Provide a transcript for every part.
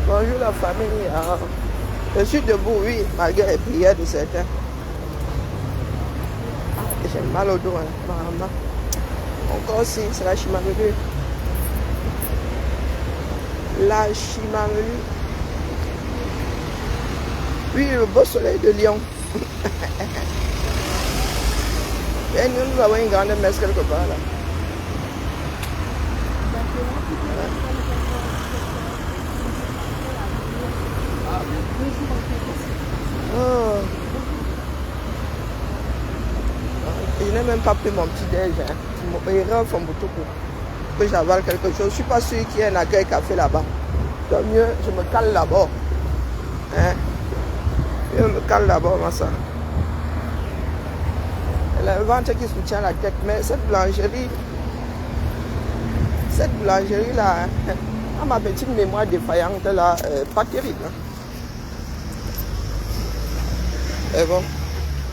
Bonjour la famille. Je suis debout, oui, malgré les prières de certains. J'ai mal au dos, hein, apparemment. Encore aussi, c'est la chimamelue. La chimamelue. Oui, le beau soleil de Lyon. Et nous avons une grande messe quelque part là. Oh. Je n'ai même pas pris mon petit déj. Erreur Fomboutoku. Que j'avale quelque chose. Je ne suis pas sûr qu'il y ait un accueil café là-bas. Donc mieux, je me cale là-bas. Hein? Je me cale là-bas, moi ça. Elle a le ventre qui soutient la tête. Mais cette boulangerie là, hein, à ma petite mémoire défaillante là, pas terrible. Hein? Et bon,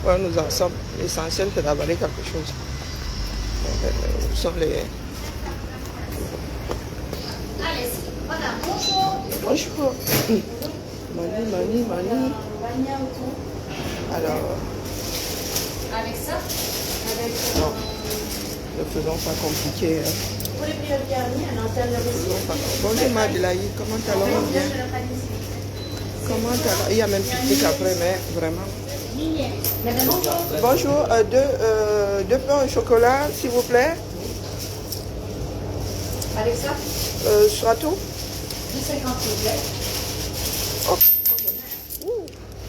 voilà, nous en sommes. L'essentiel c'est d'avaler quelque chose. Nous sommes les... Bonjour. Mani. Alors... Avec ça? Non, ne faisons pas compliqué. Hein. Pour les prières garnies, à l'antenne de bonjour Madelaï, comment allons-nous bien? Comment allons? Il y a même pique-nique après, mais vraiment. Bonjour, deux pains au chocolat, s'il vous plaît. Avec ça? Sera tout? 2,50 s'il vous plaît. Oh.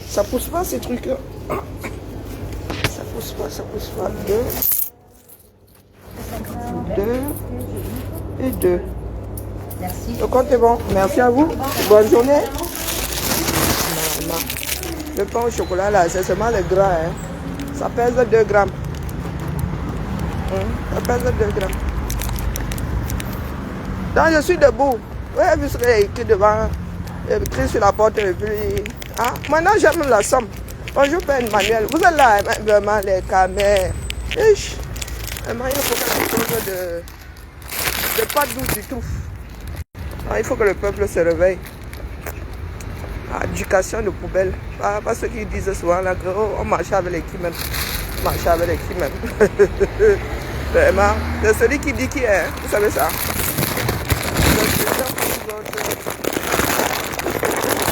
Ça pousse pas ces trucs-là. Ça pousse pas. Deux. Merci. Le compte est bon. Merci à vous. Bonne journée. Le pain au chocolat là, c'est seulement le gras. Hein. Ça pèse 2 grammes. Ça pèse 2 grammes. Donc je suis debout. Oui, vous serez écrit devant, écrit sur la porte et puis... Ah, maintenant j'aime la somme. Bonjour Père Emmanuel. Vous êtes là, vraiment les camères. Vraiment, il faut quelque chose de pas doux du tout. Ah, il faut que le peuple se réveille. Éducation de poubelle. Pas ceux qui disent souvent là que oh, on marche avec les qui même. On marche avec les qui même. Vraiment. C'est celui qui dit qui est. Hein? Vous savez ça.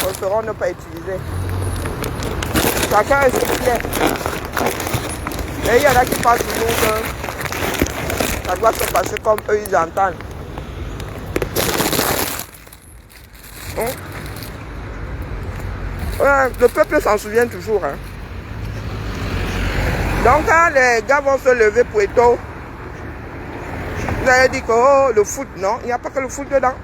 Les seront ne pas utilisés. Chacun est ce qu'il est. Mais il y en a qui pensent toujours que ça doit se passer comme eux ils entendent. Ouais, le peuple s'en souvient toujours. Hein. Donc quand les gars vont se lever pour Eto, vous allez dire que oh, le foot, non, il n'y a pas que le foot dedans.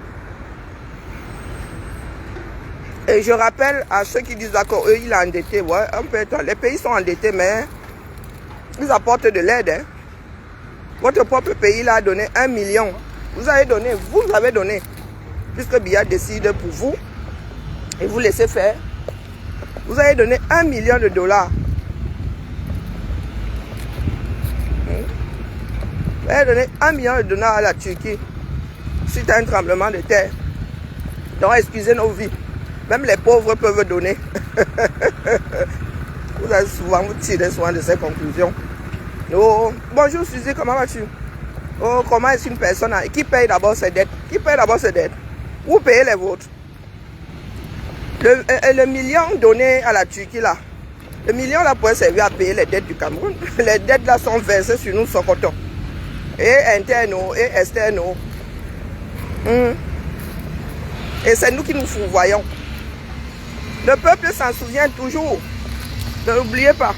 Et je rappelle à ceux qui disent d'accord, eux, il est endetté. Ouais, un peu, les pays sont endettés, mais ils apportent de l'aide. Hein. Votre propre pays l'a donné 1 million. Vous avez donné, puisque Biya décide pour vous et vous laissez faire. Vous avez donné 1 million de dollars. Vous avez donné 1 million de dollars à la Turquie suite à un tremblement de terre. Donc excusez nos vies. Même les pauvres peuvent donner. Vous avez souvent, vous tirez souvent de ces conclusions. Oh, bonjour Suzy, comment vas-tu? Oh, comment est-ce une personne qui paye d'abord ses dettes? Vous payez les vôtres. Le million donné à la Turquie là, le million là pourrait servir à payer les dettes du Cameroun. Les dettes là sont versées sur nous, Sokoto. Et internes et externes. Et c'est nous qui nous fourvoyons. Le peuple s'en souvient toujours. Ne l'oubliez pas.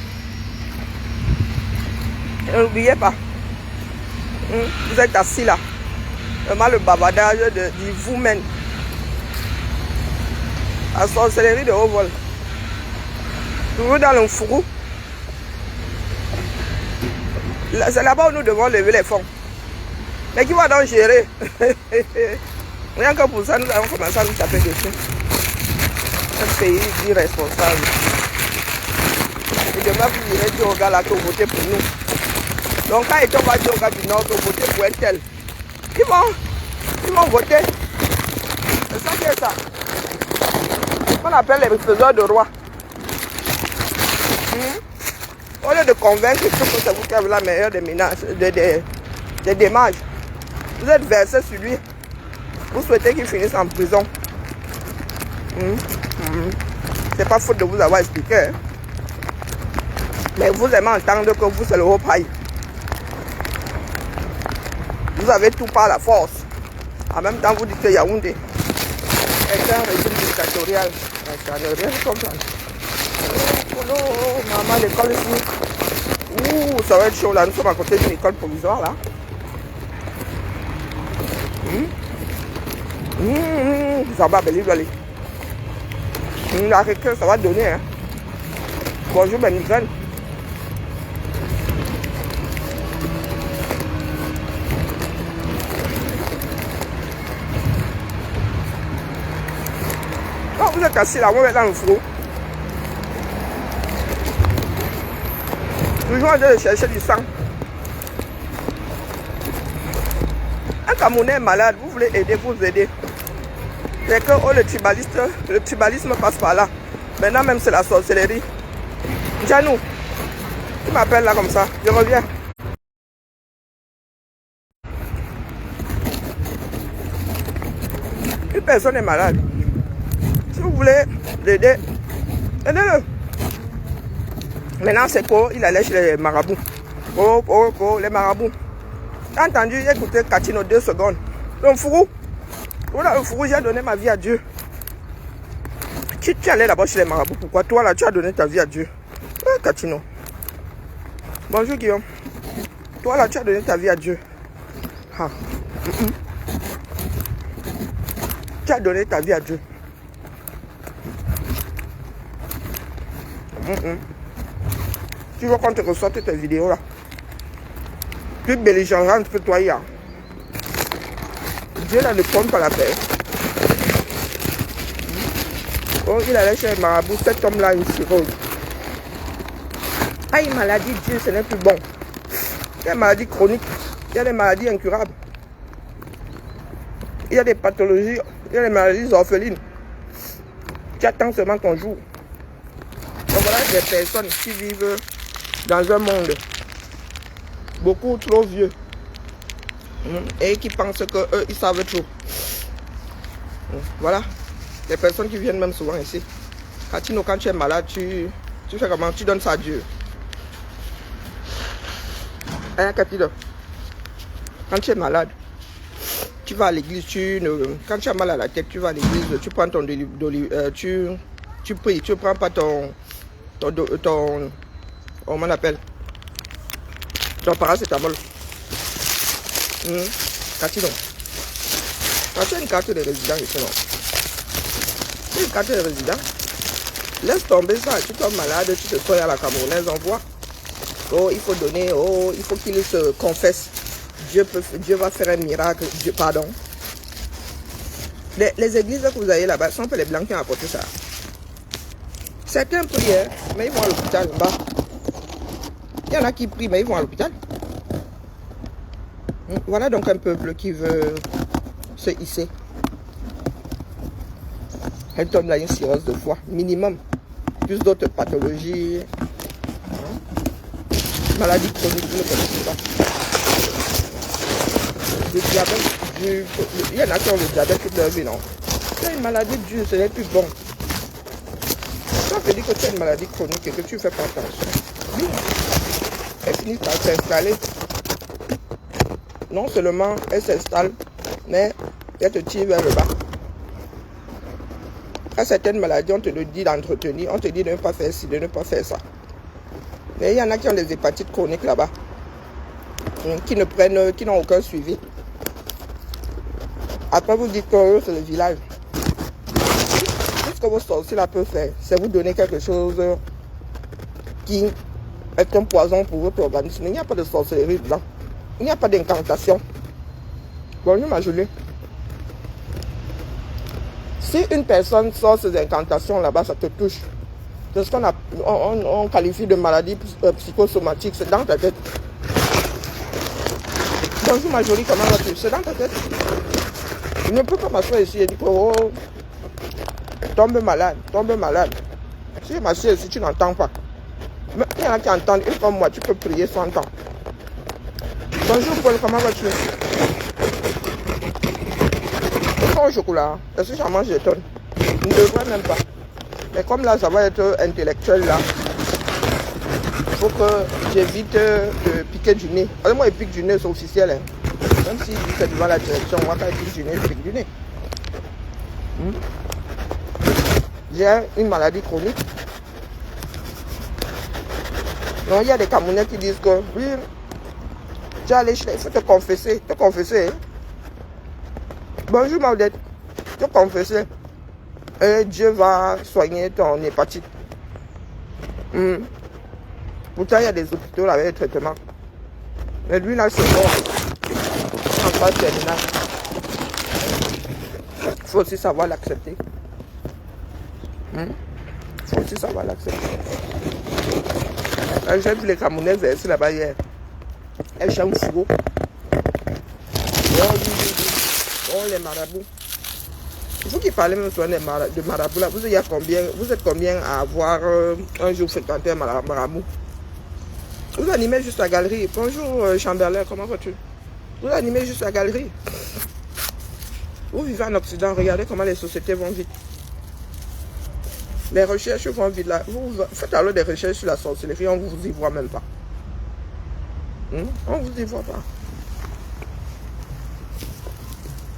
Ne l'oubliez pas. Vous êtes assis là. Vraiment le bavardage de vous-même. La sorcellerie de haut vol. Toujours dans le fourreau. C'est là-bas où nous devons lever les fonds. Mais qui va donc gérer? Rien que pour ça, nous allons commencer à nous taper dessus. Un pays irresponsable. Et demain, vous irez dire aux gars là que vous votez pour nous. Donc, quand on va dire aux gars du Nord que vous votez pour un tel, ils vont voter. C'est ça qui est ça. On appelle les faiseurs de roi. Au lieu de convaincre que c'est vous qui avez la meilleure des ménages, des démarches, vous êtes versé sur lui. Vous souhaitez qu'il finisse en prison. C'est pas faute de vous avoir expliqué. Hein. Mais vous aimez entendre que vous, c'est le haut paille. Vous avez tout par la force. En même temps, vous dites que Yaoundé est un régime dictatorial. Ça ne rien comprendre. Oh, maman, l'école ici. Ouh, ça va être chaud là. Nous sommes à côté d'une école provisoire là. Ça va belle aller. La récré, ça va donner. Hein. Bonjour, mes migraines. Oh, vous êtes assis là, on va mettre dans le four. Toujours en train de chercher du sang. Un Camerounais est malade, vous voulez aider, vous aider. C'est que oh, le tribalisme passe par là. Maintenant même c'est la sorcellerie. Janou, tu m'appelles là comme ça, je reviens. Une personne est malade. Si vous voulez l'aider, aidez-le. Maintenant c'est quoi? Il allait chez les marabouts. Les marabouts. T'as entendu, écoutez Katino 2 secondes. Le fourou. Voilà, le fourou, j'ai donné ma vie à Dieu. Tu allais là-bas chez les marabouts. Pourquoi toi là, tu as donné ta vie à Dieu? Katino. Bonjour Guillaume. Toi là, tu as donné ta vie à Dieu. Ah. Tu as donné ta vie à Dieu. Tu vois quand tu ressortes tes vidéos là. Plus belligérante que toi hier. Dieu là ne prend pas la paix. Oh, il allait chez les marabouts, cet homme là a une cirrhose. Ah, une maladie, Dieu, ce n'est plus bon. Il y a des maladies chroniques, il y a des maladies incurables. Il y a des pathologies, il y a des maladies orphelines. Tu attends seulement ton jour. Donc voilà des personnes qui vivent dans un monde beaucoup trop vieux et qui pensent qu'eux, ils savent trop. Voilà, les personnes qui viennent même souvent ici. Quand tu es malade, tu fais comment? Tu donnes ça à Dieu. Hein, Katino? Quand tu es malade, tu vas à l'église, quand tu as mal à la tête, tu vas à l'église, tu prends ton tu pries, tu ne prends pas ton comment on appelle? Ton paracétamol. Katino. Quand tu as une carte de résident ici, non? Tu as une carte de résident. Laisse tomber ça. Tu tombes malade, tu te soignes à la camerounaise, on voit. Oh, il faut donner, oh, il faut qu'il se confesse. Dieu va faire un miracle. Dieu, pardon. Les églises que vous avez là-bas sont pas les blancs qui ont apporté ça. Certains prient, mais ils vont à l'hôpital là-bas. Il y en a qui prient, mais ils vont à l'hôpital. Voilà donc un peuple qui veut se hisser. Elle tombe là une cirrhose de foie, minimum. Plus d'autres pathologies. Maladies chroniques, vous ne connaissez pas. Le diabète, il y en a qui ont le diabète toute leur vie, non? C'est une maladie dure, ce n'est plus bon. Ça veut dire que tu as une maladie chronique et que tu ne fais pas attention. Elle finit par s'installer. Non seulement elle s'installe, mais elle te tire vers le bas. À certaines maladies, on te dit d'entretenir, on te dit de ne pas faire ci, de ne pas faire ça. Mais il y en a qui ont des hépatites chroniques là-bas, qui n'ont aucun suivi. Après, vous dites que c'est le village. Tout ce que vos sorciers là peuvent faire, c'est vous donner quelque chose qui est un poison pour votre organisme. Il n'y a pas de sorcellerie dedans. Il n'y a pas d'incantation. Bonjour ma Julie. Si une personne sort ces incantations là-bas, ça te touche. C'est ce qu'on on qualifie de maladie psychosomatique. C'est dans ta tête. Bonjour ma jolie, comment vas-tu? C'est dans ta tête. Je ne peux pas m'asseoir ici et dire que oh, tombe malade, tombe malade. Si ma soeur, si tu n'entends pas, mais il y en a qui entendent, et comme moi, tu peux prier 100 ans. Bonjour Paul, comment vas-tu? Au chocolat, est-ce que j'en mange des tonnes? Je ne devrais même pas. Mais comme là, ça va être intellectuel là, il faut que j'évite de piquer du nez. Moi, il pique du nez, c'est officiel. Hein. Même si c'est devant la direction, moi, quand il pique du nez, je pique du nez. J'ai une maladie chronique. Donc, il y a des Camerounais qui disent que oui, tu es allé chez, il faut te confesser. Te confesser. Hein? Bonjour Maudette, te confesser. Et Dieu va soigner ton hépatite. Pourtant, il y a des hôpitaux là, avec le traitement. Mais lui, là, c'est bon. En phase terminale. Il faut aussi savoir l'accepter. Il faut aussi savoir l'accepter. J'ai vu les Camerounais verser là-bas hier. Elles chantent fourreau. Oh, les marabouts. Vous qui parlez même souvent de marabouts, là, vous êtes combien à avoir un jour fréquenté un marabout? Vous animez juste la galerie. Bonjour Chamberlain, comment vas-tu? Vous animez juste la galerie. Vous vivez en Occident, regardez comment les sociétés vont vite. Les recherches vont vite là. Vous faites alors des recherches sur la sorcellerie, on ne vous y voit même pas. On ne vous y voit pas.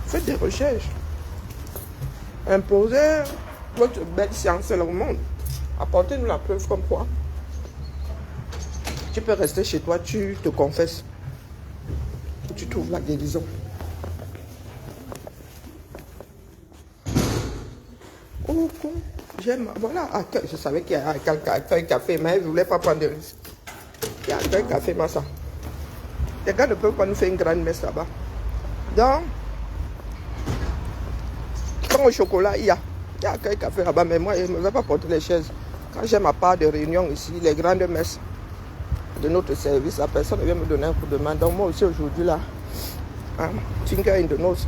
Faites des recherches. Imposez votre belle science au monde. Apportez-nous la preuve comme quoi. Tu peux rester chez toi, tu te confesses. Tu trouves la guérison. Oh, j'aime. Voilà, je savais qu'il y a un café, mais je ne voulais pas prendre de risque. Il y a un café, mais ça. Les gars ne peuvent pas nous faire une grande messe là-bas. Donc, comme au chocolat, il y a un café là-bas, mais moi, je ne vais pas porter les chaises. Quand j'ai ma part de réunion ici, les grandes messes de notre service, la personne vient me donner un coup de main. Donc moi aussi aujourd'hui là, finger in the nose.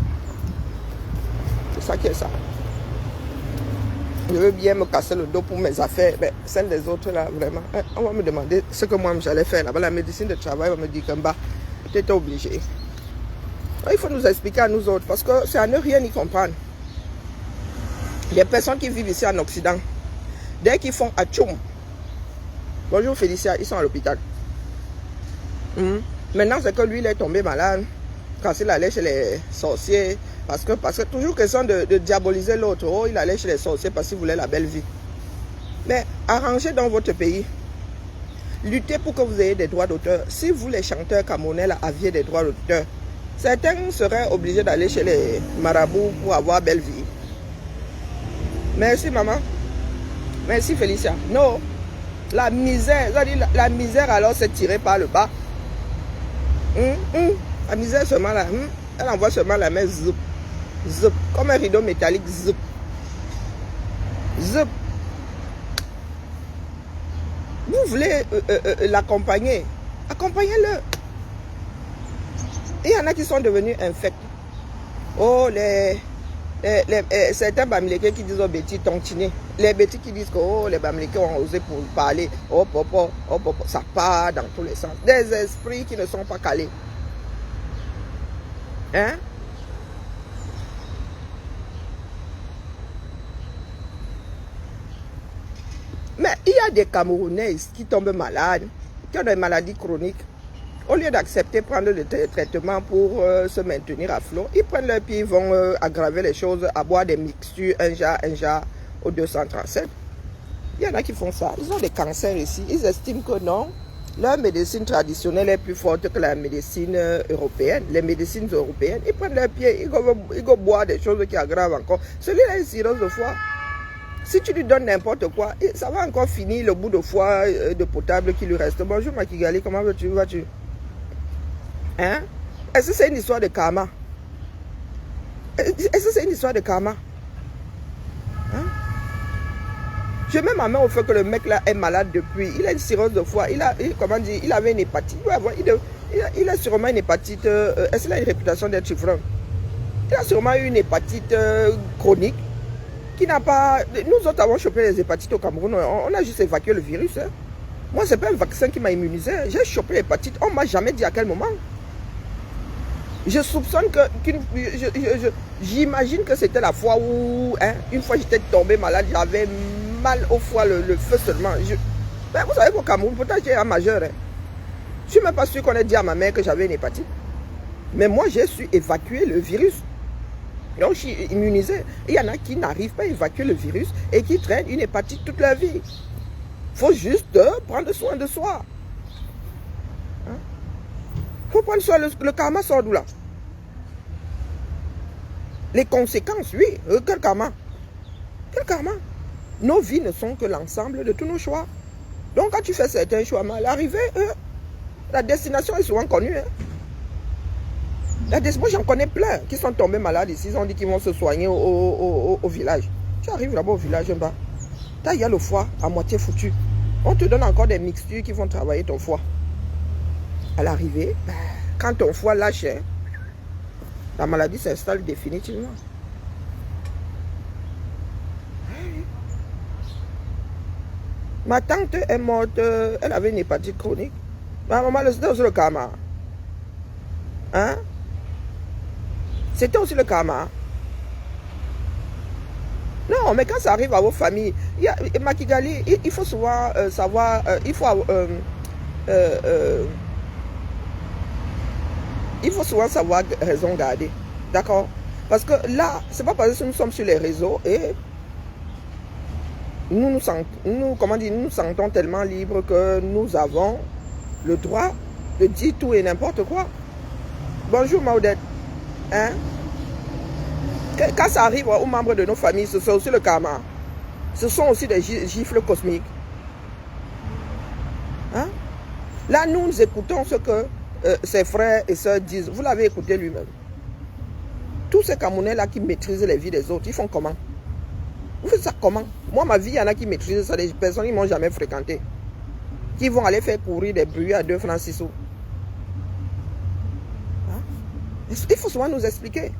C'est ça qui est ça. Je veux bien me casser le dos pour mes affaires, mais celles des autres là, vraiment, on va me demander ce que moi j'allais faire là-bas. La médecine de travail va me dire que bah, tu étais obligé. Il faut nous expliquer à nous autres, parce que c'est à ne rien y comprendre. Les personnes qui vivent ici en Occident, dès qu'ils font atchoum, bonjour Félicia, ils sont à l'hôpital. Maintenant, c'est que lui, il est tombé malade quand il allait chez les sorciers. Parce que toujours question de diaboliser l'autre. Oh, il allait chez les sorciers parce qu'il voulait la belle vie. Mais arrangez dans votre pays. Luttez pour que vous ayez des droits d'auteur. Si vous, les chanteurs camerounais, aviez des droits d'auteur, certains seraient obligés d'aller chez les marabouts pour avoir belle vie. Merci, maman. Merci, Félicia. Non. La misère, la misère alors c'est tiré par le bas. La misère seulement là, elle envoie seulement la main zoup, zoup, comme un rideau métallique zoup, zoup. Vous voulez l'accompagner, accompagnez-le. Il y en a qui sont devenus infects. Oh, certains Bamileke qui disent aux bêtis tontinés. Les bêtis qui disent que oh, les Bamileke ont osé pour parler. Oh, popo, ça part dans tous les sens. Des esprits qui ne sont pas calés. Hein? Mais il y a des Camerounais qui tombent malades, qui ont des maladies chroniques. Au lieu d'accepter prendre le traitement pour se maintenir à flot, ils prennent leur pied, ils vont aggraver les choses, à boire des mixtures, un jar au 237. Il y en a qui font ça. Ils ont des cancers ici. Ils estiment que non, leur médecine traditionnelle est plus forte que la médecine européenne. Les médecines européennes, ils prennent leur pied, ils vont boire des choses qui aggravent encore. Celui-là est cirrhose de foie. Si tu lui donnes n'importe quoi, ça va encore finir le bout de foie de potable qui lui reste. Bonjour Makigali, comment vas-tu? Hein? Est-ce que c'est une histoire de karma? Est-ce que c'est une histoire de karma? Hein? Je mets ma main au fait que le mec là est malade depuis. Il a une cirrhose de foie. Il avait une hépatite. Il a sûrement une hépatite. Est-ce qu'il a une réputation d'être souffrant? Il a sûrement eu une hépatite chronique. qui n'a pas... Nous autres avons chopé les hépatites au Cameroun, on a juste évacué le virus. Hein. Moi, ce n'est pas un vaccin qui m'a immunisé. J'ai chopé l'hépatite, on ne m'a jamais dit à quel moment. Je soupçonne que... J'imagine que c'était la fois où... Hein, une fois j'étais tombé malade, j'avais mal au foie, le feu seulement. Ben, vous savez qu'au Cameroun, pourtant j'ai un majeur. Hein. Je ne suis même pas sûr qu'on ait dit à ma mère que j'avais une hépatite. Mais moi, j'ai su évacuer le virus. Donc, je suis immunisé. Il y en a qui n'arrivent pas à évacuer le virus et qui traînent une hépatite toute leur vie. Il faut juste prendre soin de soi. Il faut prendre soin. Le karma sort d'où là? Les conséquences, oui. Quel karma? Quel karma? Nos vies ne sont que l'ensemble de tous nos choix. Donc, quand tu fais certains choix mal arrivés, la destination est souvent connue. Hein. Moi, j'en connais plein qui sont tombés malades ici. Ils ont dit qu'ils vont se soigner au village. Tu arrives là-bas au village, il y a le foie à moitié foutu. On te donne encore des mixtures qui vont travailler ton foie. À l'arrivée, quand ton foie lâche, hein, la maladie s'installe définitivement. Ma tante est morte, elle avait une hépatite chronique. Ma maman, c'était aussi le karma. Hein? C'était aussi le karma. Non, mais quand ça arrive à vos familles, Makigali, il faut souvent savoir, il faut souvent savoir raison garder. D'accord? Parce que là, c'est pas parce que nous sommes sur les réseaux et nous nous sentons tellement libres que nous avons le droit de dire tout et n'importe quoi. Bonjour Maudette. Hein? Quand ça arrive aux membres de nos familles, ce sont aussi le karma. Ce sont aussi des gifles cosmiques. Hein? Là, nous écoutons ce que ses frères et sœurs disent. Vous l'avez écouté lui-même. Tous ces Camerounais-là qui maîtrisent les vies des autres, ils font comment? Vous faites ça comment? Moi, ma vie, il y en a qui maîtrisent ça. Des personnes qui ne m'ont jamais fréquenté. Qui vont aller faire courir des bruits à 2 francs 6 sous. Hein? Il faut souvent nous expliquer.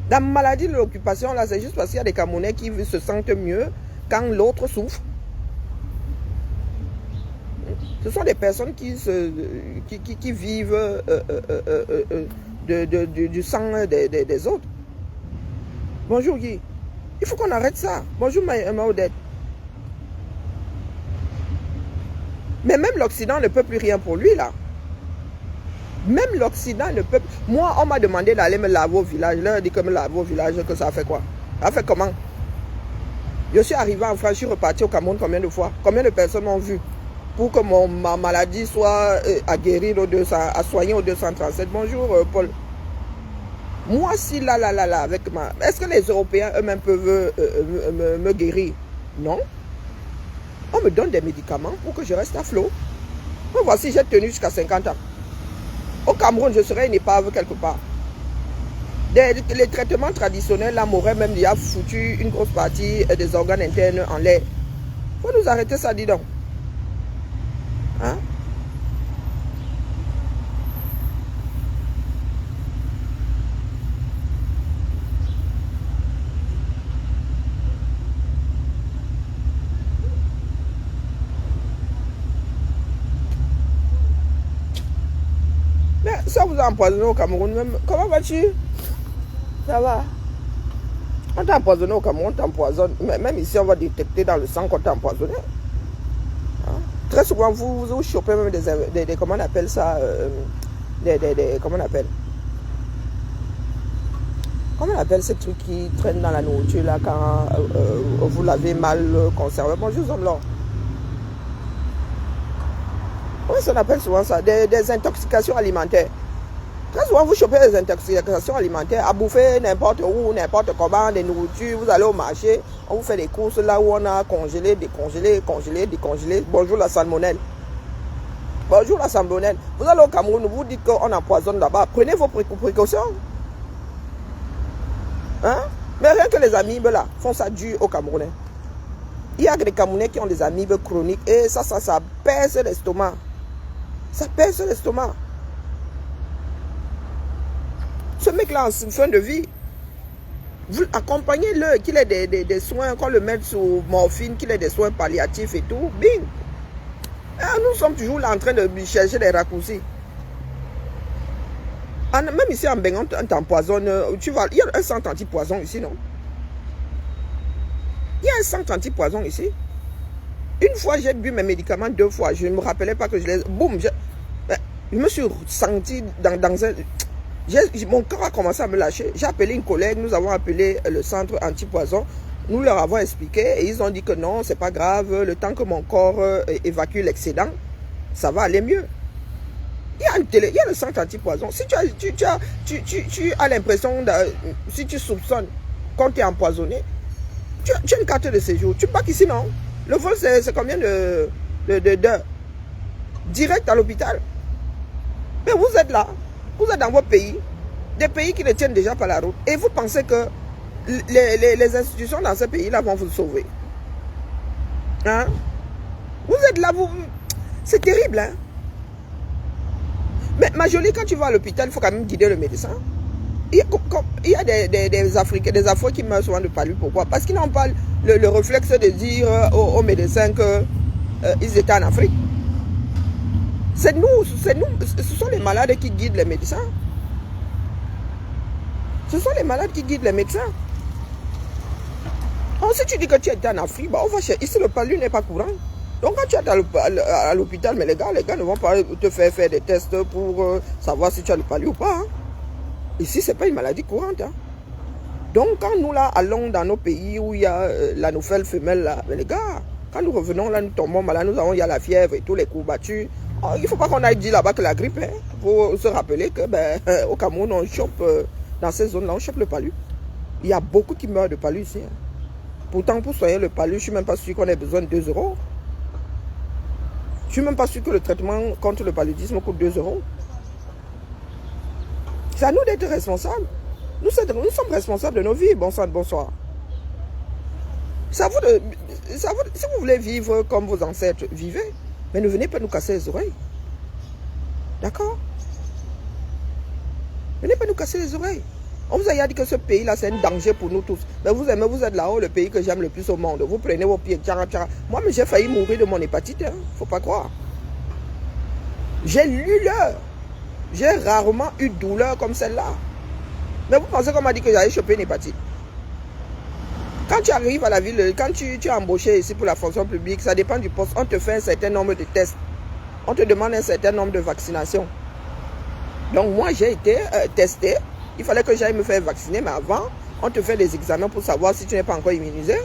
La maladie de l'occupation, là, c'est juste parce qu'il y a des Camerounais qui se sentent mieux quand l'autre souffre. Ce sont des personnes qui vivent du sang des autres. Bonjour Guy. Il faut qu'on arrête ça. Bonjour Maudette. Mais même l'Occident ne peut plus rien pour lui là. Même l'Occident ne peut... Moi, on m'a demandé d'aller me laver au village. Je leur ai dit que me laver au village, que ça a fait quoi? Ça a fait comment? Je suis arrivé en France, je suis reparti au Cameroun combien de fois? Combien de personnes m'ont vu? Pour que ma maladie soit à guérir à soigner au 237. Bonjour Paul. Moi, si là, avec ma... Est-ce que les Européens eux-mêmes peuvent me guérir? Non. On me donne des médicaments pour que je reste à flot. Moi, voici, j'ai tenu jusqu'à 50 ans. Au Cameroun, je serais une épave quelque part. Les traitements traditionnels, là, m'auraient même déjà foutu une grosse partie des organes internes en l'air. Il faut nous arrêter ça, dis donc. Hein? Mais ça vous a empoisonné au Cameroun même. Comment vas-tu? Ça va? On t'a empoisonné au Cameroun, on t'empoisonne. Même ici, on va détecter dans le sang qu'on t'a empoisonné. Hein? Très souvent, vous chopez même des comment on appelle ça? Comment on appelle? Comment on appelle ces trucs qui traînent dans la nourriture là quand vous l'avez mal conservé? Bonjour, Zomlor. Oui, ça on appelle souvent ça, des intoxications alimentaires. Très souvent, vous chopez des intoxications alimentaires, à bouffer n'importe où, n'importe comment, des nourritures, vous allez au marché, on vous fait des courses là où on a congelé, décongelé, congelé, décongelé. Bonjour la salmonelle. Bonjour la salmonelle. Vous allez au Cameroun, vous dites qu'on empoisonne là-bas. Prenez vos précautions. Hein? Mais rien que les amibes là, font ça dur au Camerounais. Il y a des Camerounais qui ont des amibes chroniques et ça pèse l'estomac. Ça pèse l'estomac. Ce mec-là en fin de vie, Vous accompagnez-le, qu'il ait des soins, qu'on le mette sous morphine, qu'il ait des soins palliatifs et tout. Bing! Ah, nous sommes toujours là en train de chercher des raccourcis. Même ici en Bengan, on t'empoisonne. Il y a un centre anti-poison ici, non? Il y a un centre anti-poison ici. Une fois, j'ai bu mes médicaments 2 fois. Je ne me rappelais pas que je les... Boum! Je me suis senti dans un... Mon corps a commencé à me lâcher. J'ai appelé une collègue, nous avons appelé le centre anti-poison. Nous leur avons expliqué et ils ont dit que non, c'est pas grave. Le temps que mon corps évacue l'excédent, ça va aller mieux. Il y a une télé, il y a le centre anti-poison. Si tu as l'impression, si tu soupçonnes qu'on t'est empoisonné, tu as une carte de séjour. Tu pars ici, non? Le vol, c'est combien d'heures? Direct à l'hôpital. Mais vous êtes là, vous êtes dans votre pays, des pays qui le tiennent déjà par la route, et vous pensez que les institutions dans ce pays-là vont vous sauver. Hein? Vous êtes là, c'est terrible, hein? Mais ma jolie, quand tu vas à l'hôpital, il faut quand même guider le médecin. Il y a des Africains, des Afro qui meurent souvent de palu. Pourquoi? Parce qu'ils n'ont pas le réflexe de dire aux médecins qu'ils étaient en Afrique. C'est nous, ce sont les malades qui guident les médecins. Ce sont les malades qui guident les médecins. Alors, si tu dis que tu étais en Afrique, bah, on va chercher. Ici, le palu n'est pas courant. Donc, quand tu es à l'hôpital, mais les gars ne vont pas te faire des tests pour savoir si tu as le palu ou pas. Hein. Ici, ce n'est pas une maladie courante. Hein. Donc, quand nous là, allons dans nos pays où il y a la nouvelle femelle, là, mais les gars, quand nous revenons là, nous tombons malades, il y a la fièvre et tous les coups battus. Oh, il ne faut pas qu'on aille dire là-bas que la grippe, hein, pour se rappeler que au Cameroun, on chope, dans ces zones-là, on chope le palu. Il y a beaucoup qui meurent de palu ici. Hein. Pourtant, pour soigner le palu, je ne suis même pas sûr qu'on ait besoin de 2 €. Je ne suis même pas sûr que le traitement contre le paludisme coûte 2 €. C'est à nous d'être responsables. Nous sommes responsables de nos vies. Bonsoir, bonsoir. Si vous voulez vivre comme vos ancêtres vivaient, mais ne venez pas nous casser les oreilles. D'accord? Venez pas nous casser les oreilles. On vous a dit que ce pays-là, c'est un danger pour nous tous. Mais vous êtes là-haut, le pays que j'aime le plus au monde. Vous prenez vos pieds, tchara, tchara. Moi, mais j'ai failli mourir de mon hépatite. Hein. Faut pas croire. J'ai lu l'heure. J'ai rarement eu douleur comme celle-là. Mais vous pensez qu'on m'a dit que j'allais choper une hépatite? Quand tu arrives à la ville, quand tu es embauché ici pour la fonction publique, ça dépend du poste. On te fait un certain nombre de tests. On te demande un certain nombre de vaccinations. Donc moi, j'ai été testé. Il fallait que j'aille me faire vacciner, mais avant, on te fait des examens pour savoir si tu n'es pas encore immunisé.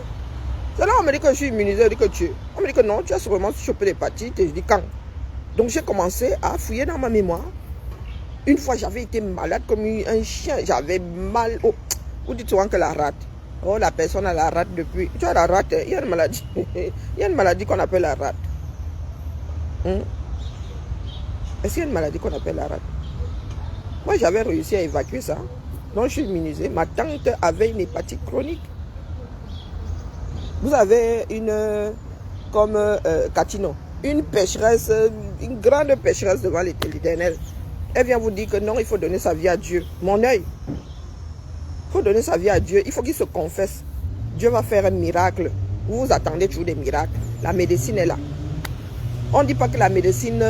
C'est là on me dit que je suis immunisé, on me dit que non, tu as sûrement chopé l'hépatite. Et je dis quand? Donc j'ai commencé à fouiller dans ma mémoire. Une fois, j'avais été malade comme un chien. J'avais mal au... Vous dites souvent que la rate. Oh, la personne a la rate depuis... Tu as la rate, il y a une maladie. Il y a une maladie qu'on appelle la rate. Est-ce qu'il y a une maladie qu'on appelle la rate? Moi, j'avais réussi à évacuer ça. Donc, je suis immunisé. Ma tante avait une hépatite chronique. Vous avez une... comme Catino. Une pécheresse, une grande pécheresse devant l'Éternel. Elle vient vous dire que non, il faut donner sa vie à Dieu. Mon œil. Il faut donner sa vie à Dieu. Il faut qu'il se confesse. Dieu va faire un miracle. Vous vous attendez toujours des miracles. La médecine est là. On ne dit pas que la médecine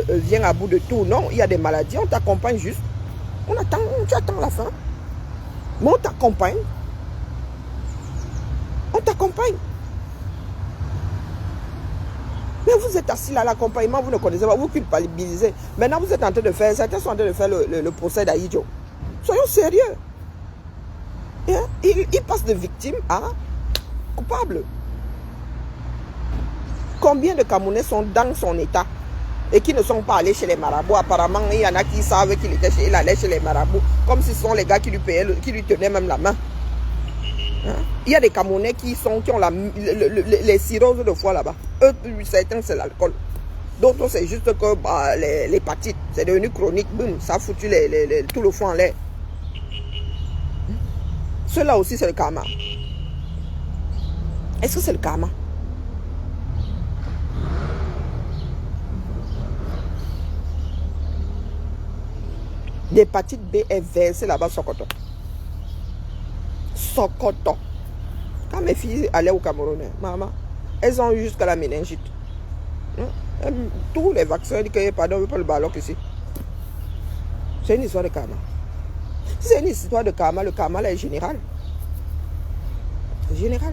vient à bout de tout. Non, il y a des maladies. On t'accompagne juste. On attend, tu attends la fin. Mais on t'accompagne. On t'accompagne. Mais vous êtes assis là, l'accompagnement, vous ne connaissez pas, vous culpabilisez. Maintenant, vous êtes en train de faire, certains sont en train de faire le procès d'Aïdjo. Soyons sérieux. Il passe de victime à coupable. Combien de Camerounais sont dans son état et qui ne sont pas allés chez les marabouts? Apparemment, il y en a qui savent qu'il allait chez les marabouts, comme si ce sont les gars qui lui payaient, qui lui tenaient même la main. Il y a des Camerounais qui ont les cirrhoses de foie là-bas. Eux, certains, c'est l'alcool. D'autres, c'est juste que l'hépatite, c'est devenu chronique. Boum, ça a foutu tout le foie en l'air. Cela aussi, c'est le karma. Est-ce que c'est le karma? L'hépatite B est versée là-bas sur coton. Sokoto. Quand mes filles allaient au Cameroun, maman, elles ont eu jusqu'à la méningite. Tous les vaccins, pardon, pas le ballon ici. C'est une histoire de karma. Si c'est une histoire de karma, le karma là est général. C'est général.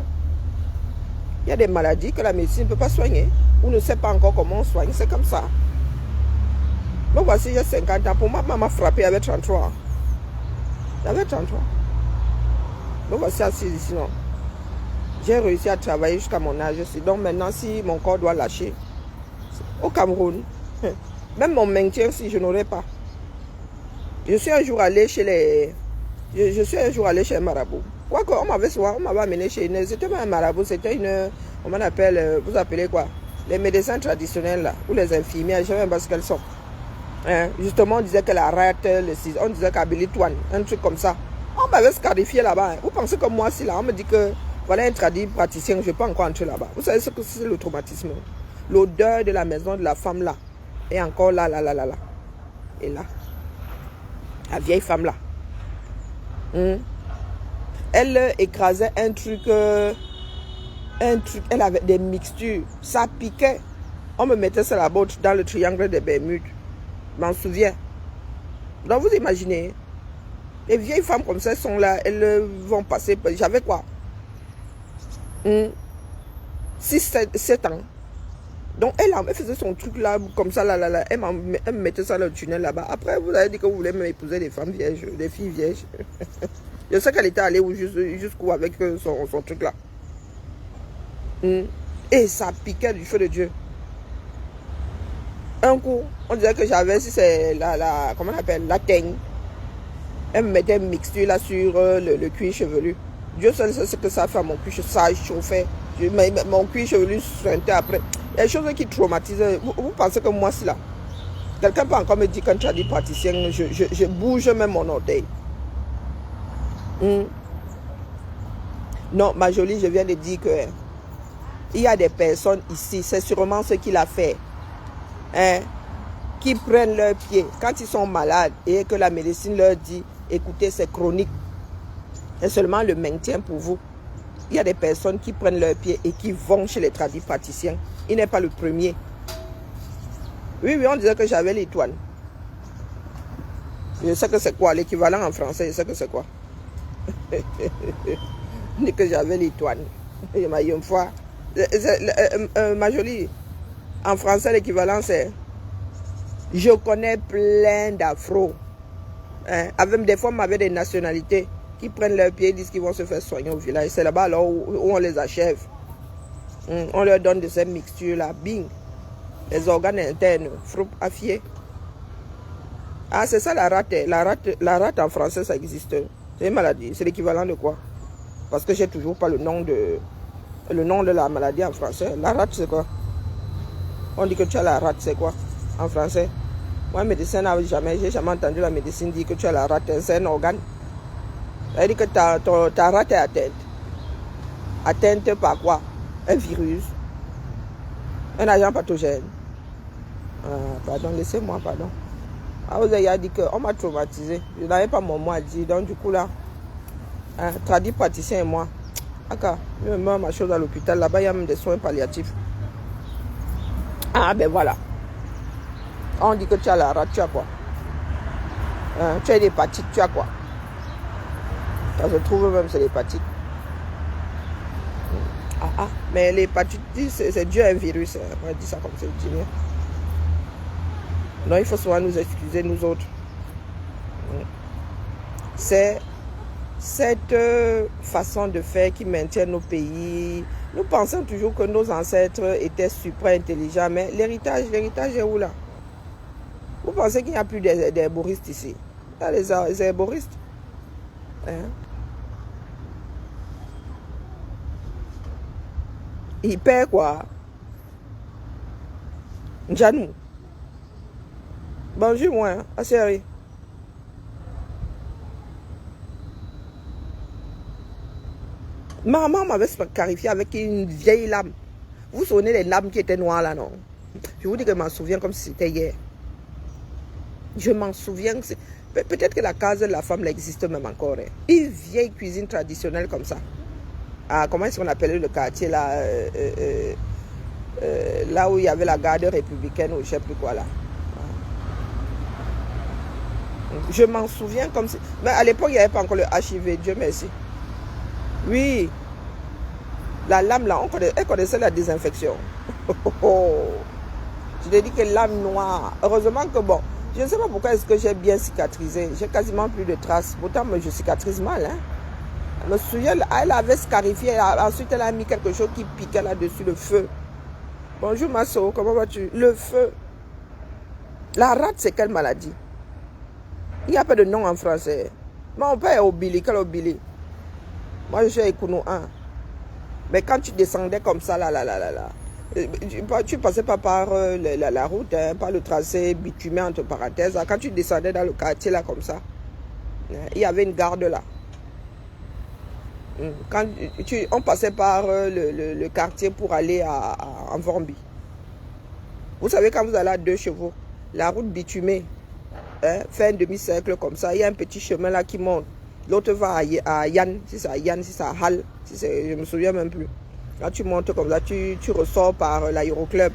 Il y a des maladies que la médecine ne peut pas soigner. Ou ne sait pas encore comment on soigne. C'est comme ça. Donc voici, j'ai 50 ans. Pour moi, maman m'a frappé avec 33. J'avais 33. Donc voici assis ici. Non. J'ai réussi à travailler jusqu'à mon âge aussi. Donc maintenant, si mon corps doit lâcher, au Cameroun, même mon maintien, si je n'aurais pas. Je suis un jour allé chez les... Je suis un jour allé chez un marabout. Quoique, on m'avait amené chez une... C'était pas un marabout, c'était une... On appelle... Vous appelez quoi? Les médecins traditionnels, là. Ou les infirmières, je ne sais même pas ce qu'elles sont. Hein? Justement, on disait qu'elle arrête le 6. On disait qu'habilite-toi, un truc comme ça. On m'avait scarifié là-bas. Hein. Vous pensez comme moi, si là, on me dit que... Voilà un tradit praticien, je ne vais pas encore entrer là-bas. Vous savez ce que c'est le traumatisme? L'odeur de la maison de la femme là. Et encore là. Et là. La vieille femme là. Elle écrasait un truc. Elle avait des mixtures. Ça piquait. On me mettait ça la botte dans le triangle des Bermudes. Je m'en souviens. Donc vous imaginez. Les vieilles femmes comme ça sont là. Elles vont passer. J'avais quoi? 6, 7 ans. Donc elle faisait son truc là, comme ça, là. Elle me mettait ça dans le tunnel là-bas. Après, vous avez dit que vous voulez m'épouser des femmes vierges, des filles vierges. Je sais qu'elle était allée jusqu'où avec son truc là. Et ça piquait du feu de Dieu. Un coup, on disait que j'avais, si c'est comment on appelle, la teigne. Elle me mettait une mixture là sur le cuir chevelu. Dieu seul sait ce que ça fait à mon cuir, ça chauffait. Mon cuir chevelu suintait après. Il y a des choses qui traumatisent. Vous pensez que moi, si là, quelqu'un peut encore me dire qu'un tradit praticien, je bouge même mon orteil. Non, ma jolie, je viens de dire que il y a des personnes ici, c'est sûrement ce qu'il a fait, hein, qui prennent leurs pieds quand ils sont malades et que la médecine leur dit, écoutez, c'est chronique. C'est seulement le maintien pour vous. Il y a des personnes qui prennent leurs pieds et qui vont chez les tradis praticiens. Il n'est pas le premier. Oui, on disait que j'avais l'étoile. Je sais que c'est quoi, l'équivalent en français, je sais que c'est quoi. Ni que j'avais l'étoile. Il m'a dit une fois. Ma jolie, en français, l'équivalent c'est je connais plein d'afro. Hein? Avec des femmes avec des nationalités qui prennent leurs pieds et disent qu'ils vont se faire soigner au village. C'est là-bas alors où on les achève. On leur donne de ces mixtures-là. Bing. Les organes internes. Froup, affiés. Ah, c'est ça la rate. La rate en français, ça existe. C'est une maladie. C'est l'équivalent de quoi? Parce que j'ai toujours pas le nom de la maladie en français. La rate, c'est quoi? On dit que tu as la rate, c'est quoi? En français. Moi, médecin, j'ai jamais entendu la médecine dire que tu as la rate. C'est un organe. Ça veut dire que ta rate est atteinte. Atteinte par quoi? Un virus. Un agent pathogène. Pardon, laissez-moi, pardon. Vous avez dit qu'on m'a traumatisé. Je n'avais pas mon mot à dire. Donc, du coup, là, tradit praticien et moi. Je me mets ma chose à l'hôpital. Là-bas, il y a même des soins palliatifs. Ah, ben voilà. On dit que tu as la rate, tu as quoi? Tu as l'hépatite, tu as quoi? Ça se trouve même, c'est l'hépatite. Mais l'hépatite, c'est dû à un virus. On va dire ça comme ça. Non, il faut souvent nous excuser, nous autres. C'est cette façon de faire qui maintient nos pays. Nous pensons toujours que nos ancêtres étaient super intelligents, mais l'héritage est où là? Vous pensez qu'il n'y a plus des herboristes ici? Il y a les herboristes. Hein? Il perd quoi? Janou. Bonjour, moi, à série. Maman m'avait scarifié avec une vieille lame. Vous vous souvenez des lames qui étaient noires là, non? Je vous dis que je m'en souviens comme si c'était hier. Je m'en souviens. Peut-être que la case de la femme existe même encore. Hein. Une vieille cuisine traditionnelle comme ça. Ah, comment est-ce qu'on appelait le quartier là là où il y avait la garde républicaine ou je ne sais plus quoi là. Je m'en souviens comme si... Mais à l'époque, il n'y avait pas encore le HIV, Dieu merci. Oui. La lame là, elle connaissait la désinfection. Je te dis que lame noire. Heureusement que bon, je ne sais pas pourquoi est-ce que j'ai bien cicatrisé. J'ai quasiment plus de traces. Pourtant, je cicatrise mal. Hein. Je me souviens, elle avait scarifié. Ensuite, elle a mis quelque chose qui piquait là-dessus, le feu. Bonjour Masso, comment vas-tu? Le feu. La rate, c'est quelle maladie? Il n'y a pas de nom en français. Mon père est Obili. Quel Obili? Moi, je suis Ekounou 1. Mais quand tu descendais comme ça, tu passais pas par la route, hein, par le tracé bitumé entre parenthèses. Quand tu descendais dans le quartier là comme ça, il y avait une garde là. Quand on passait par le quartier pour aller en Vormbi. Vous savez, quand vous allez à 2 chevaux, la route bitumée, hein, fait un demi-cercle comme ça, il y a un petit chemin là qui monte. L'autre va à Yann, si c'est à Yann, si c'est à Hall, je ne me souviens même plus. Quand tu montes comme ça, tu ressors par l'aéroclub.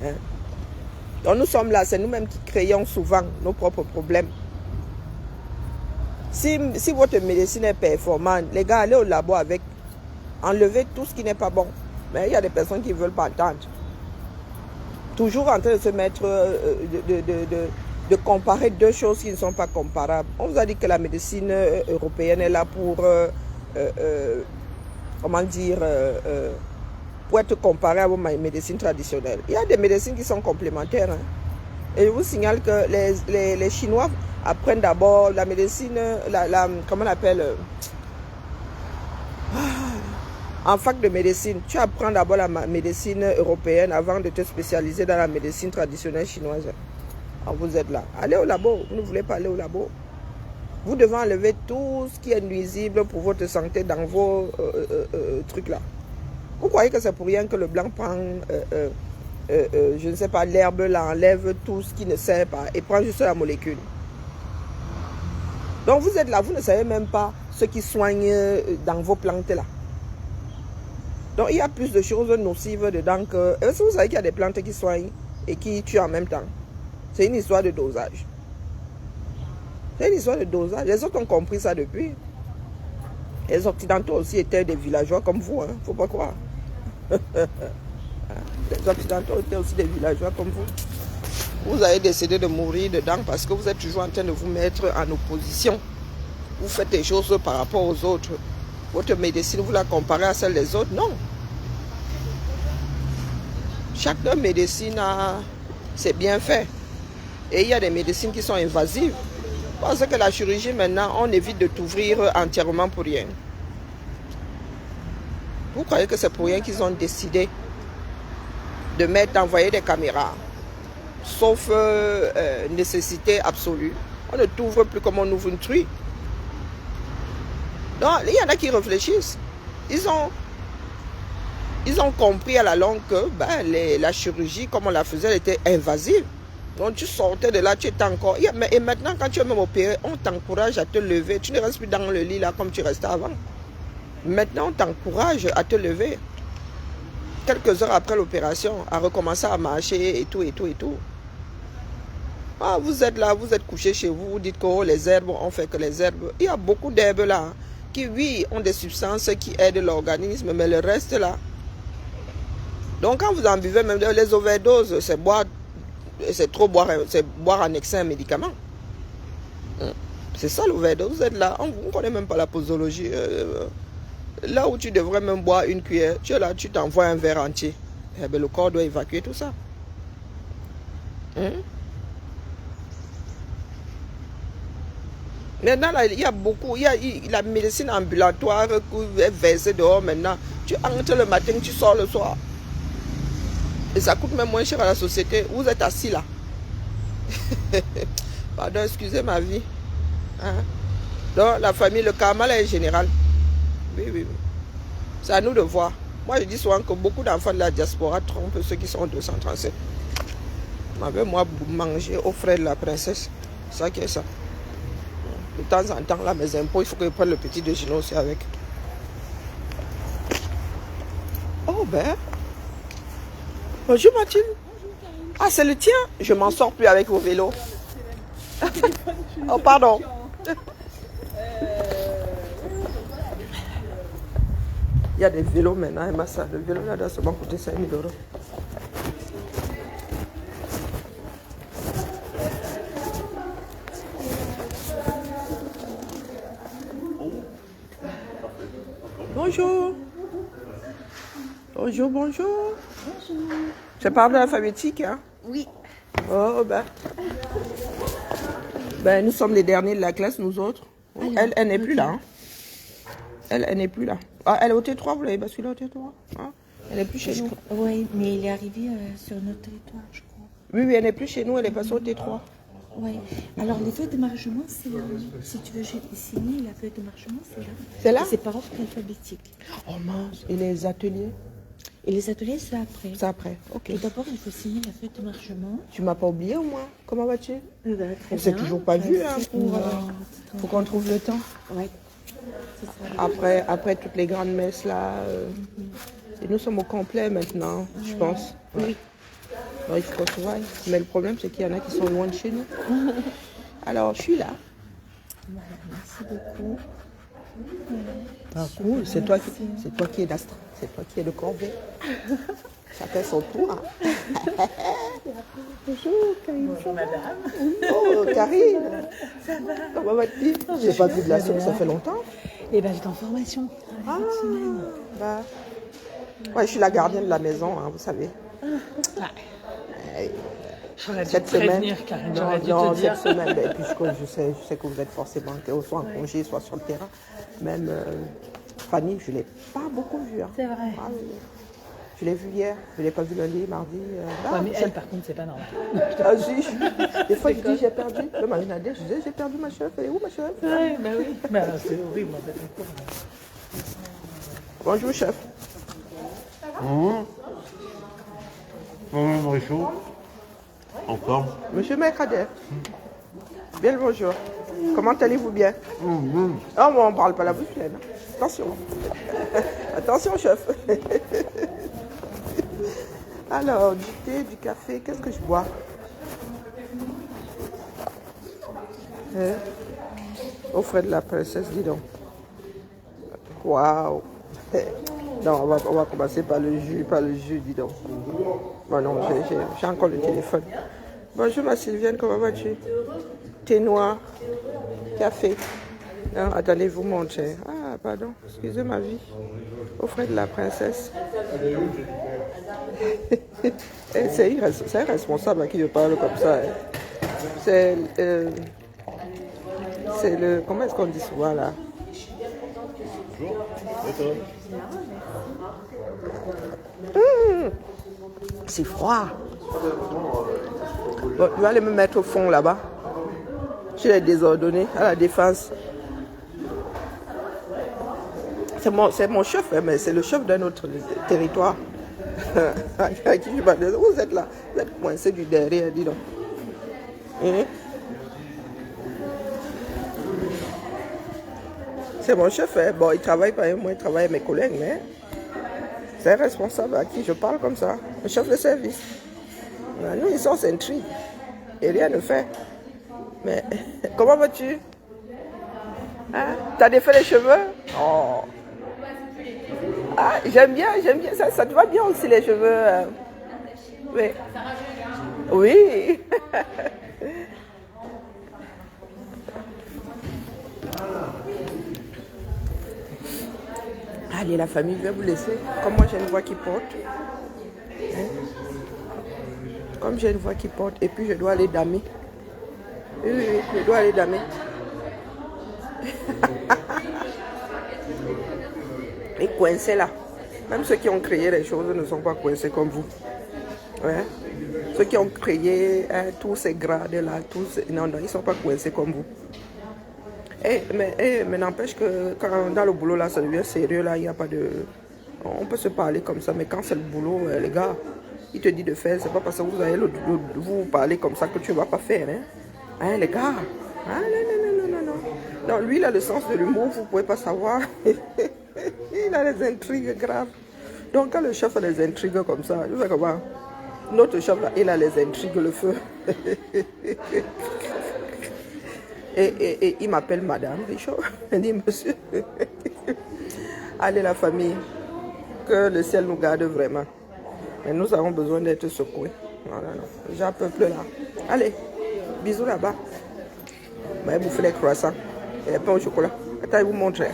Hein? Donc nous sommes là, c'est nous-mêmes qui créons souvent nos propres problèmes. Si votre médecine est performante, les gars, allez au labo avec, enlevez tout ce qui n'est pas bon. Mais il y a des personnes qui ne veulent pas entendre. Toujours en train de se mettre, de comparer 2 choses qui ne sont pas comparables. On vous a dit que la médecine européenne est là pour, comment dire, pour être comparée à vos médecines traditionnelles. Il y a des médecines qui sont complémentaires. Hein. Et je vous signale que les Chinois apprennent d'abord la médecine, comment on appelle, en fac de médecine, tu apprends d'abord la médecine européenne avant de te spécialiser dans la médecine traditionnelle chinoise. Alors vous êtes là. Allez au labo. Vous ne voulez pas aller au labo. Vous devez enlever tout ce qui est nuisible pour votre santé dans vos trucs là. Vous croyez que c'est pour rien que le blanc prend, je ne sais pas, l'herbe là, enlève tout ce qui ne sert pas et prend juste la molécule. Donc vous êtes là, vous ne savez même pas ce qui soigne dans vos plantes là. Donc il y a plus de choses nocives dedans que... Est-ce que vous savez qu'il y a des plantes qui soignent et qui tuent en même temps? C'est une histoire de dosage. C'est une histoire de dosage. Les autres ont compris ça depuis. Les Occidentaux aussi étaient des villageois comme vous, hein. Faut pas croire. Les Occidentaux étaient aussi des villageois comme vous. Vous avez décidé de mourir dedans parce que vous êtes toujours en train de vous mettre en opposition. Vous faites des choses par rapport aux autres. Votre médecine, vous la comparez à celle des autres? Non. Chaque médecine a ses bienfaits. Et il y a des médecines qui sont invasives. Parce que la chirurgie, maintenant, on évite de t'ouvrir entièrement pour rien. Vous croyez que c'est pour rien qu'ils ont décidé d'envoyer des caméras? Sauf nécessité absolue. On ne t'ouvre plus comme on ouvre une truie. Donc, il y en a qui réfléchissent. Ils ont compris à la longue que la chirurgie, comme on la faisait, elle était invasive. Donc, tu sortais de là, tu étais encore... Et maintenant, quand tu es même opéré, on t'encourage à te lever. Tu ne restes plus dans le lit là comme tu restais avant. Maintenant, on t'encourage à te lever. Quelques heures après l'opération, à recommencer à marcher et tout, et tout, et tout. Ah, vous êtes là, vous êtes couché chez vous, vous dites que oh, les herbes, on fait que les herbes. Il y a beaucoup d'herbes là, hein, qui, oui, ont des substances qui aident l'organisme, mais le reste là. Donc, quand vous en buvez, même les overdoses, c'est boire, c'est trop boire, c'est boire en excès un médicament. C'est ça l'overdose. Vous êtes là, on ne connaît même pas la posologie. Là où tu devrais même boire une cuillère, tu es là, tu t'envoies un verre entier. Eh bien, le corps doit évacuer tout ça. Maintenant, là, il y a beaucoup, il y a la médecine ambulatoire qui est versée dehors maintenant. Tu entres le matin, tu sors le soir. Et ça coûte même moins cher à la société. Vous êtes assis là. Pardon, excusez ma vie. Hein? Donc, la famille, le karma là est général. Oui, oui, oui. C'est à nous de voir. Moi, je dis souvent que beaucoup d'enfants de la diaspora trompent ceux qui sont 237. Avec moi, manger aux frais de la princesse. C'est ça qui est ça. De temps en temps, là, mes impôts, il faut que je prenne le petit déjeuner aussi avec. Oh ben. Bonjour Mathilde. Ah, c'est le tien. Je m'en sors plus avec vos vélos. Oh, pardon. Il y a des vélos maintenant, et ça. Le vélo là doit seulement coûter 5 000 €. Bonjour. Bonjour, bonjour. Bonjour. Je parle alphabétique, hein? Oui. Oh, ben. Ben, nous sommes les derniers de la classe, nous autres. Elle n'est plus là. Hein? Elle n'est plus là. Ah, elle est au T3, vous l'avez basculée au T3? Hein? Elle n'est plus chez nous. Oui, mais il est arrivé sur notre territoire, je crois. Oui, oui, elle n'est plus chez nous, elle est passée au T3. Oui. Alors, les feuilles de margement, c'est là. Si tu veux signer la feuille de margement, c'est là. C'est là? C'est par ordre alphabétique. Oh mince. Et les ateliers? Et les ateliers, c'est après. C'est après, ok. Et d'abord, il faut signer la feuille de margement. Tu m'as pas oublié au moins? Comment vas-tu? Très On s'est bien. toujours pas vu, hein, pour... Non. Faut qu'on trouve le temps. Oui. C'est ça. Après toutes les grandes messes là. Et nous sommes au complet maintenant, je pense. Oui. Alors, il faut qu'on se voie. Mais le problème, c'est qu'il y en a qui sont loin de chez nous. Alors, je suis là. Voilà, merci beaucoup. Ah, cool. C'est toi qui es d'Astra. C'est toi qui es de Corbeil. Chacun son tour. Hein. Bonjour, Karine. Bonjour, madame. Oh, Karine. Ça va? Comment vas-tu? Je n'ai pas vu de la soupe, ça fait longtemps. Eh bien, j'étais en formation. Ah, bah. Ouais, je suis la gardienne de la maison, hein, vous savez. J'aurais dû Cette te prévenir, semaine, Karine, non, j'aurais dû non, te dire. cette semaine, ben, puisque je sais que vous êtes forcément soit en congé, soit sur le terrain. Même Fanny, je ne l'ai pas beaucoup vue. Hein. C'est vrai. Ah, oui. Je l'ai vue hier, je ne l'ai pas vue lundi, mardi. Ouais, mais elle, par contre, c'est pas normal. Ah, si. Des fois, je dis j'ai perdu. Le marinade, je disais j'ai perdu ma chef. Elle est où ma chef? Ouais, bah oui. Bah, c'est horrible, en fait. Bonjour, chef. Bonjour, chaud. Encore. Monsieur Mercader. Bien le bonjour. Comment allez-vous bien? Ah, bon, on ne parle pas la bouche pleine. Attention. Attention, chef. Alors, du thé, du café, qu'est-ce que je bois? Hein? Au frais de la princesse, dis donc. Waouh. Non, on va commencer par le jus, dis donc. Bon, non, j'ai encore le téléphone. Bonjour ma Sylviane, comment vas-tu? Thé noir, café. Non, attendez, vous montrer. Ah, pardon, excusez ma vie. Au frais de la princesse. C'est un responsable à qui je parle comme ça. Hein. C'est le... Comment est-ce qu'on dit souvent là? C'est froid. Bon, je vais aller me mettre au fond là-bas. Je les désordonnés à la défense. C'est mon chef, hein, mais c'est le chef d'un autre territoire. À qui je parle. Vous êtes là, vous êtes coincé du derrière, dis donc. Hein? C'est mon chef, hein. Bon, il travaille pas avec moi, il travaille avec mes collègues, mais c'est un responsable à qui je parle comme ça, le chef de service. Nous, ils sont intrigues et rien ne fait. Mais comment vas-tu? Hein? T'as défait les cheveux? Oh. Ah, j'aime bien, ça te va bien aussi les cheveux. Oui. Oui. Allez, la famille, je vais vous laisser. Comme moi, j'ai une voix qui porte. Hein? Comme j'ai une voix qui porte. Et puis, je dois aller damer. Oui, je dois aller damer. Et coincés là. Même ceux qui ont créé les choses ne sont pas coincés comme vous. Ouais. Ceux qui ont créé tous ces grades-là, non, ils ne sont pas coincés comme vous. Mais n'empêche que quand dans le boulot là, ça devient sérieux là, il n'y a pas de... On peut se parler comme ça, mais quand c'est le boulot, les gars, il te dit de faire, c'est pas parce que vous allez vous parler comme ça que tu ne vas pas faire. Hein, les gars? Ah, non. Non, lui, il a le sens de l'humour, vous ne pouvez pas savoir. Il a des intrigues graves. Donc, quand le chef a des intrigues comme ça, je fais comment? Notre chef, là, il a les intrigues, le feu. et il m'appelle madame, Richaud. Il dit, monsieur, allez la famille, que le ciel nous garde vraiment. Mais nous avons besoin d'être secoués. Voilà, j'ai un peuple là. Allez, bisous là-bas. Bah, bouffer les croissants et les pains au chocolat. Attends, je vous montrer.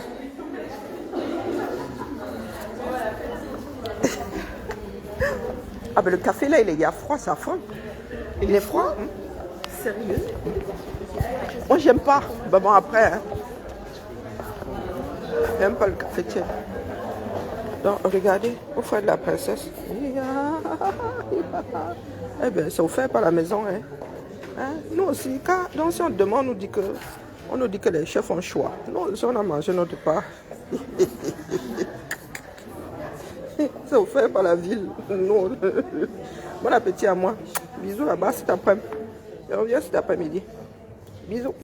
Ah ben le café là, il est froid, ça fond. Il est froid. Hein? Sérieux? Moi j'aime pas. Ben bon après, hein. J'aime pas le café tiède. Donc regardez, au frère de la princesse. Eh bien c'est offert par la maison. Hein? Hein? Nous aussi, donc si on demande, on nous dit que les chefs ont choix. Nous, si on a mangé notre part. C'est offert par la ville. Non. Bon appétit à moi. Bisous là-bas cet après-midi. Je reviens cet après-midi. Bisous.